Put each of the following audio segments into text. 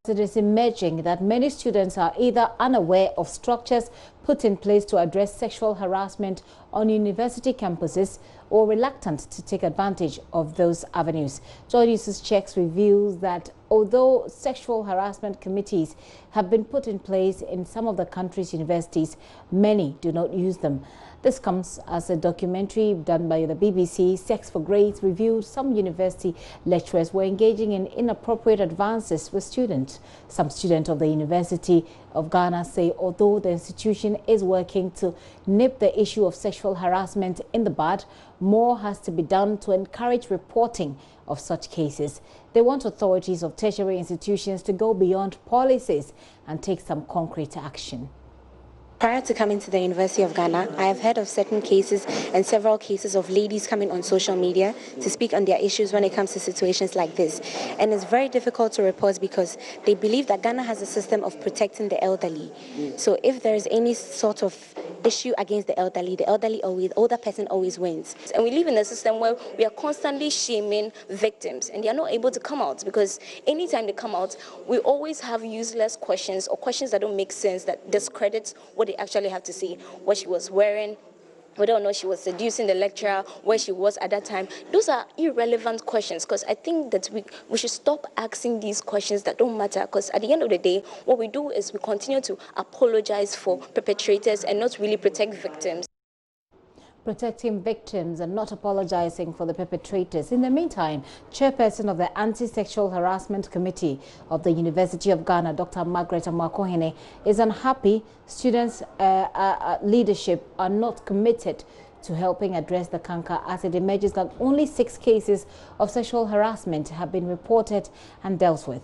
It is emerging that many students are either unaware of structures put in place to address sexual harassment on university campuses or reluctant to take advantage of those avenues. JoyNews' checks reveals that although sexual harassment committees have been put in place in some of the country's universities, many do not use them. This comes as a documentary done by the BBC, Sex for Grades, revealed some university lecturers were engaging in inappropriate advances with students. Some students of the University of Ghana say although the institution is working to nip the issue of sexual harassment in the bud, more has to be done to encourage reporting of such cases. They want authorities of tertiary institutions to go beyond policies and take some concrete action. Prior to coming to the University of Ghana, I have heard of certain cases and several cases of ladies coming on social media to speak on their issues when it comes to situations like this. And it's very difficult to report because they believe that Ghana has a system of protecting the elderly. So if there is any sort of issue against the elderly always, older person always wins. And we live in a system where we are constantly shaming victims and they are not able to come out because anytime they come out, we always have useless questions or questions that don't make sense that discredit what they actually have to say, what she was wearing, whether or not she was seducing the lecturer, where she was at that time. Those are irrelevant questions because I think that we should stop asking these questions that don't matter because at the end of the day, what we do is we continue to apologize for perpetrators and not really protect victims. Protecting victims and not apologizing for the perpetrators. In the meantime, chairperson of the Anti-Sexual Harassment Committee of the University of Ghana, Dr. Margaret Amakohene, is unhappy students' leadership are not committed to helping address the canker as it emerges that only 6 cases of sexual harassment have been reported and dealt with.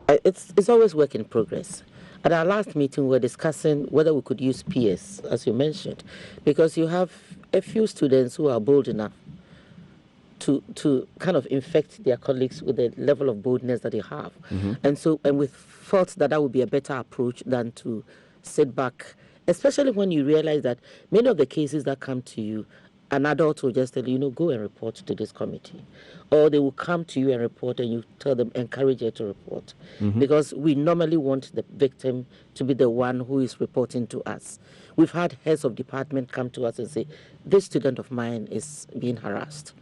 It's always work in progress. At our last meeting, we were discussing whether we could use PS, as you mentioned, because you have a few students who are bold enough to kind of infect their colleagues with the level of boldness that they have. And we thought that that would be a better approach than to sit back, especially when you realize that many of the cases that come to you, an adult will just tell you, go and report to this committee. Or they will come to you and report and you tell them, encourage her to report. Because we normally want the victim to be the one who is reporting to us. We've had heads of department come to us and say, this student of mine is being harassed.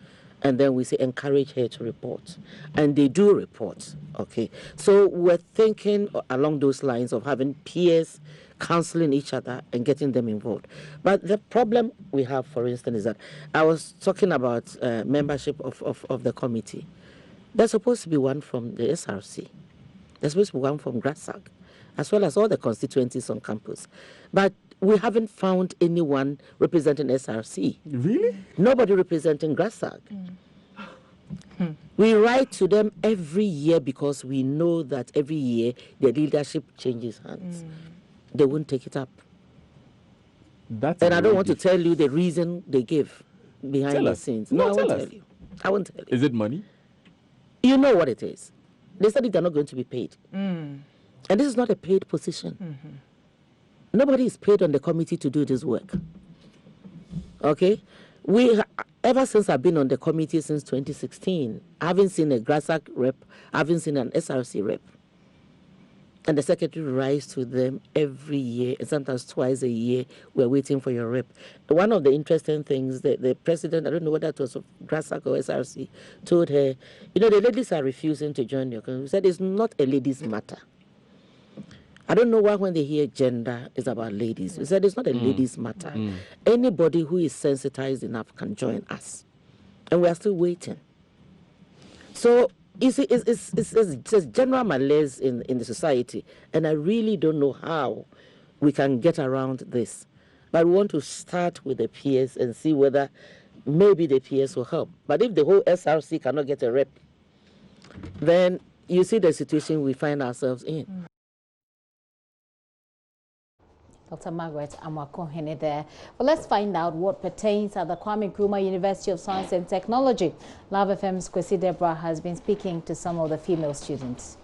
And then we say, encourage her to report. And they do report, okay? So we're thinking along those lines of having peers counseling each other and getting them involved. But the problem we have, for instance, is that I was talking about membership of the committee. There's supposed to be one from the SRC. There's supposed to be one from Grasag, as well as all the constituencies on campus. But we haven't found anyone representing SRC. Really? Nobody representing Grasag. We write to them every year because we know that every year the leadership changes hands. They won't take it up. And I don't want to tell you the reason they give behind the scenes. No, I won't tell you. I won't tell you. Is it money? You know what it is. They said they're not going to be paid. And this is not a paid position. Nobody is paid on the committee to do this work. Okay? Ever since I've been on the committee since 2016, I haven't seen a Grasag rep, I haven't seen an SRC rep. And the secretary writes to them every year, and sometimes twice a year, we're waiting for your rep. One of the interesting things, the president, I don't know whether it was of Grasag or SRC, told her, the ladies are refusing to join your committee. He said, it's not a ladies' matter. I don't know why when they hear gender is about ladies. He said, it's not a ladies' matter. Anybody who is sensitized enough can join us. And we are still waiting. So, you see, it's general malaise in the society, and I really don't know how we can get around this. But we want to start with the peers and see whether maybe the peers will help. But if the whole SRC cannot get a rep, then you see the situation we find ourselves in. Dr. Margaret Amakohene there. Well, let's find out what pertains at the Kwame Nkrumah University of Science and Technology. Love FM's Kwesi Deborah has been speaking to some of the female students.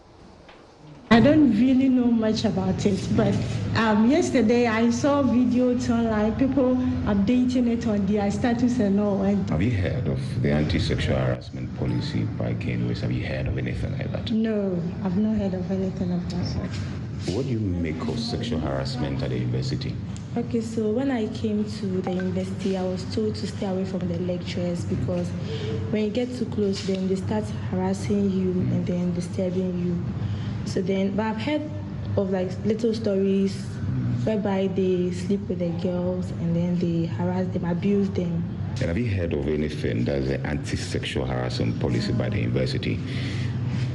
I don't really know much about it, but yesterday I saw videos online, people updating it on their status and all. Have you heard of the anti-sexual harassment policy? policy by JoyNews? Have you heard of anything like that? No, I've not heard of anything of that sort. What do you make of sexual harassment at the university? Okay, so when I came to the university, I was told to stay away from the lecturers because when you get too close to them, they start harassing you and then disturbing you. So then, but I've heard of like little stories whereby they sleep with the girls and then they harass them, abuse them. And have you heard of anything that's an anti-sexual harassment policy by the university?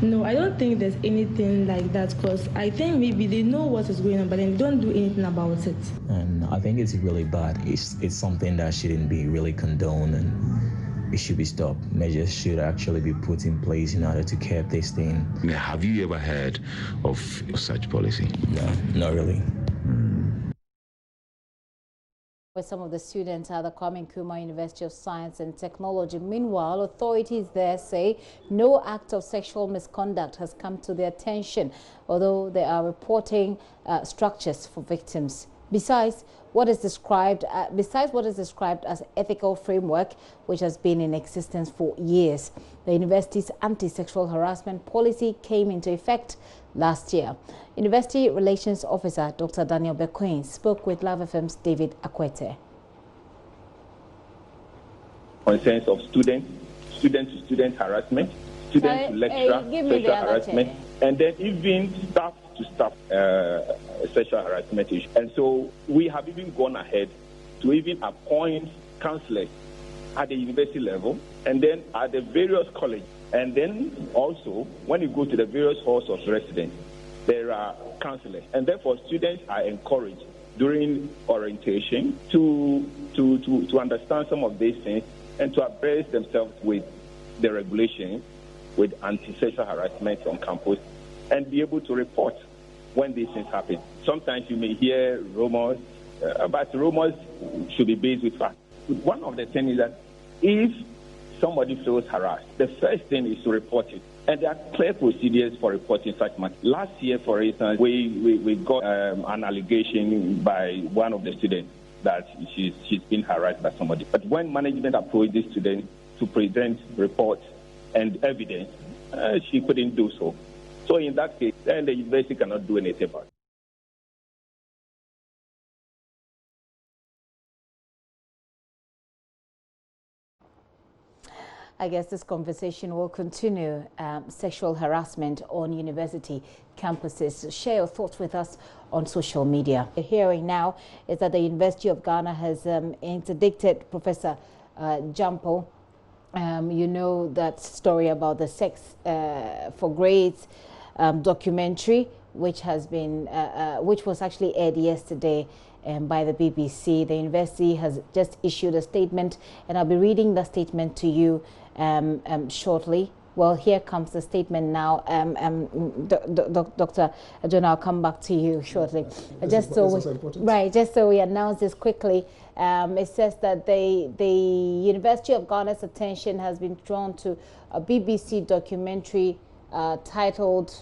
No, I don't think there's anything like that because I think maybe they know what is going on, but then they don't do anything about it. And I think it's really bad. It's something that shouldn't be really condoned and it should be stopped. Measures should actually be put in place in order to curb this thing. Have you ever heard of such policy? No, not really. With some of the students at the Kwame Nkrumah University of Science and Technology. Meanwhile, authorities there say no act of sexual misconduct has come to their attention, although they are reporting structures for victims. Besides what is described as ethical framework, which has been in existence for years. The university's anti-sexual harassment policy came into effect last year. University Relations Officer Dr. Daniel Bequin spoke with Love FM's David Akwete. Concerns of student-to-student harassment, student-to-lecturer sexual harassment, and then even staff-to-staff sexual harassment issue. And so we have even gone ahead to even appoint counselors at the university level and then at the various colleges. And then also, when you go to the various halls of residence, there are counselors. And therefore, students are encouraged during orientation to understand some of these things and to abreast themselves with the regulations, with anti-sexual harassment on campus, and be able to report when these things happen. Sometimes you may hear rumors, but rumors should be based with facts. One of the things is that if somebody feels harassed, the first thing is to report it. And there are clear procedures for reporting such matters. Last year, for instance, we got an allegation by one of the students that she's been harassed by somebody. But when management approached this student to present reports and evidence, she couldn't do so. So in that case, then the university cannot do anything about it. I guess this conversation will continue. Sexual harassment on university campuses. Share your thoughts with us on social media. The hearing now is that the University of Ghana has interdicted Professor Jampo. You know that story about the sex for grades documentary, which has been which was actually aired yesterday by the BBC. The university has just issued a statement, and I'll be reading the statement to you shortly. Well, here comes the statement now. Dr. John, I'll come back to you shortly. Just so we announce this quickly. It says that the University of Ghana's attention has been drawn to a BBC documentary titled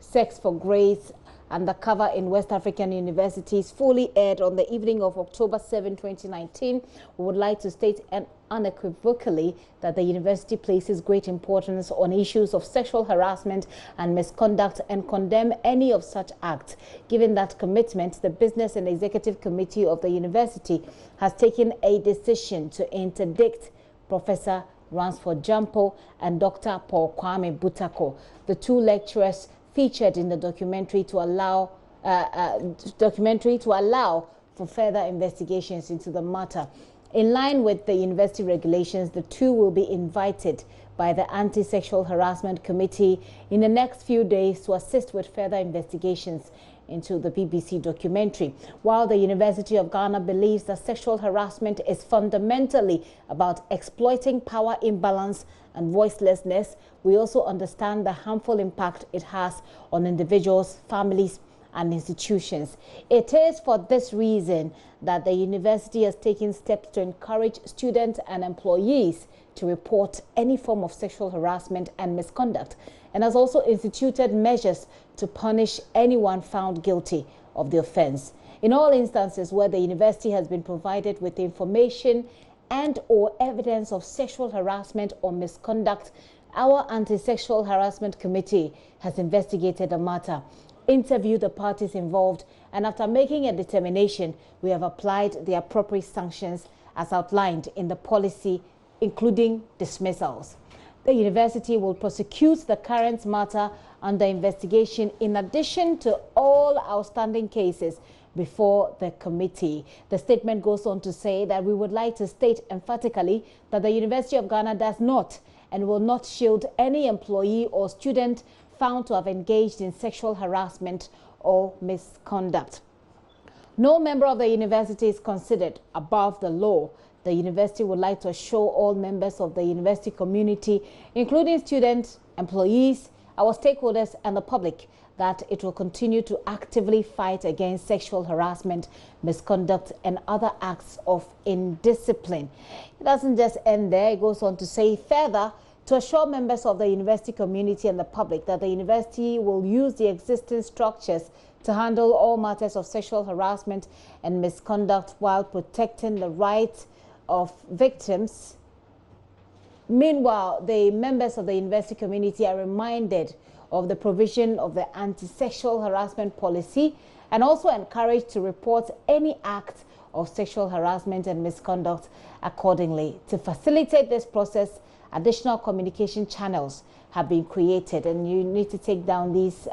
Sex for Grades, undercover in West African universities, fully aired on the evening of October 7, 2019. We would like to state unequivocally that the university places great importance on issues of sexual harassment and misconduct and condemn any of such acts. Given that commitment, the Business and Executive Committee of the university has taken a decision to interdict Professor Ransford Jampo and Dr. Paul Kwame Butako, the two lecturers featured in the documentary, to allow for further investigations into the matter. In line with the university regulations, the two will be invited by the Anti-Sexual Harassment Committee in the next few days to assist with further investigations into the BBC documentary. While the University of Ghana believes that sexual harassment is fundamentally about exploiting power imbalance and voicelessness, we also understand the harmful impact it has on individuals, families, and institutions. It is for this reason that the university has taken steps to encourage students and employees to report any form of sexual harassment and misconduct, and has also instituted measures to punish anyone found guilty of the offense. In all instances where the university has been provided with information and or evidence of sexual harassment or misconduct Our Anti-Sexual Harassment Committee has investigated the matter, interviewed the parties involved, and after making a determination, we have applied the appropriate sanctions as outlined in the policy, including dismissals. The university will prosecute the current matter under investigation in addition to all outstanding cases before the committee. The statement goes on to say that we would like to state emphatically that the University of Ghana does not and will not shield any employee or student found to have engaged in sexual harassment or misconduct. No member of the university is considered above the law. The university would like to assure all members of the university community, including students, employees, our stakeholders and the public, that it will continue to actively fight against sexual harassment, misconduct and other acts of indiscipline. It doesn't just end there. It goes on to say further, to assure members of the university community and the public that the university will use the existing structures to handle all matters of sexual harassment and misconduct while protecting the rights of victims. Meanwhile, the members of the university community are reminded of the provision of the anti-sexual harassment policy and also encouraged to report any act of sexual harassment and misconduct accordingly. To facilitate this process, additional communication channels have been created, and you need to take down these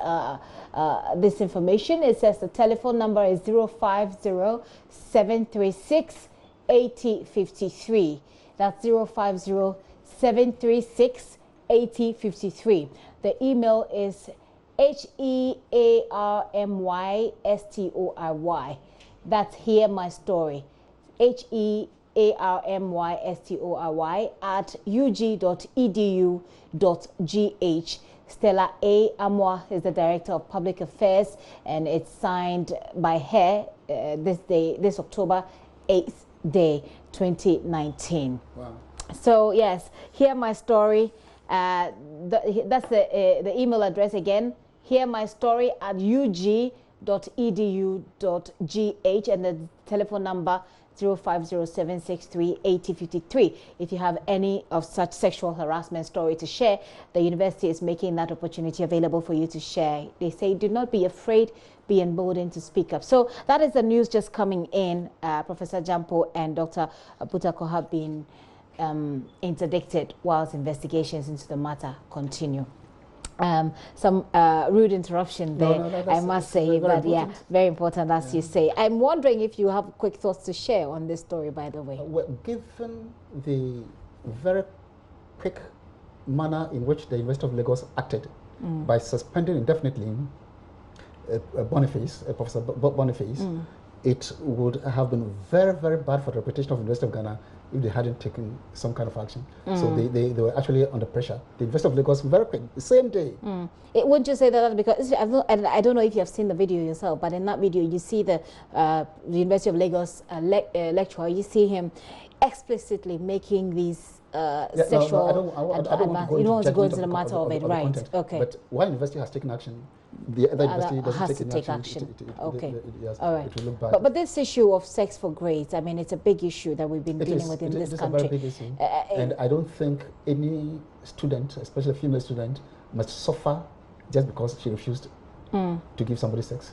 this information. It says the telephone number is 050-736-8053. That's 050-736-8053. The email is HEARMYSTORY. That's Hear My Story. HEARMYSTORY at ug.edu.gh. Stella A. Amwa is the Director of Public Affairs, and it's signed by her this October 8th day, 2019. Wow. So yes, Hear My Story. That's the email address again. Hear My Story at ug.edu.gh, and the telephone number 050-763-8053. If you have any of such sexual harassment story to share, the university is making that opportunity available for you to share. They say, do not be afraid, be emboldened to speak up. So that is the news just coming in. Professor Jampo and Dr. Butako have been interdicted whilst investigations into the matter continue. Some rude interruption there, no, I must say, but yeah, very important as you say. I'm wondering if you have quick thoughts to share on this story, by the way. Well, given the very quick manner in which the University of Lagos acted by suspending indefinitely Professor Boniface, it would have been very, very bad for the reputation of the University of Ghana if they hadn't taken some kind of action. So they were actually under pressure. The University of Lagos, very quick, the same day. Wouldn't you say that because, I don't know if you have seen the video yourself, but in that video you see the University of Lagos lecturer, you see him explicitly making these sexual advances. You don't want to go into the matter of it, right? Content. Okay. But one university has taken action, the other university doesn't take action. Okay. All right. It will look bad. But this issue of sex for grades, I mean, it's a big issue that we've been dealing with in this country. It is a very big issue. And I don't think any student, especially a female student, must suffer just because she refused to give somebody sex.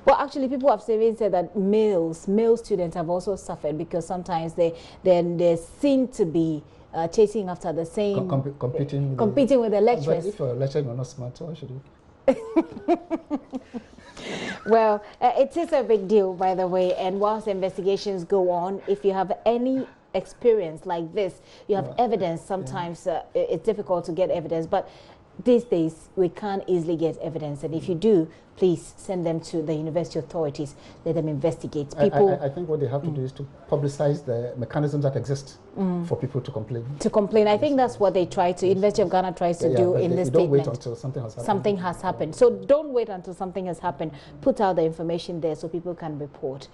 Well, actually, people have said that male students have also suffered because sometimes they seem to be chasing after the same competing with the lecturers. But if you're a lecturer, you're not smart, so why should you? Well, it is a big deal, by the way, and whilst investigations go on, if you have any experience like this, you have evidence. Sometimes it's difficult to get evidence, but these days we can't easily get evidence, and if you do, please send them to the university authorities. Let them investigate. People, I think what they have to do is to publicize the mechanisms that exist for people to complain. I think that's what they try to. University of Ghana tries to do in this statement. Don't wait until something has happened. Something has happened. So don't wait until something has happened. Put out the information there so people can report.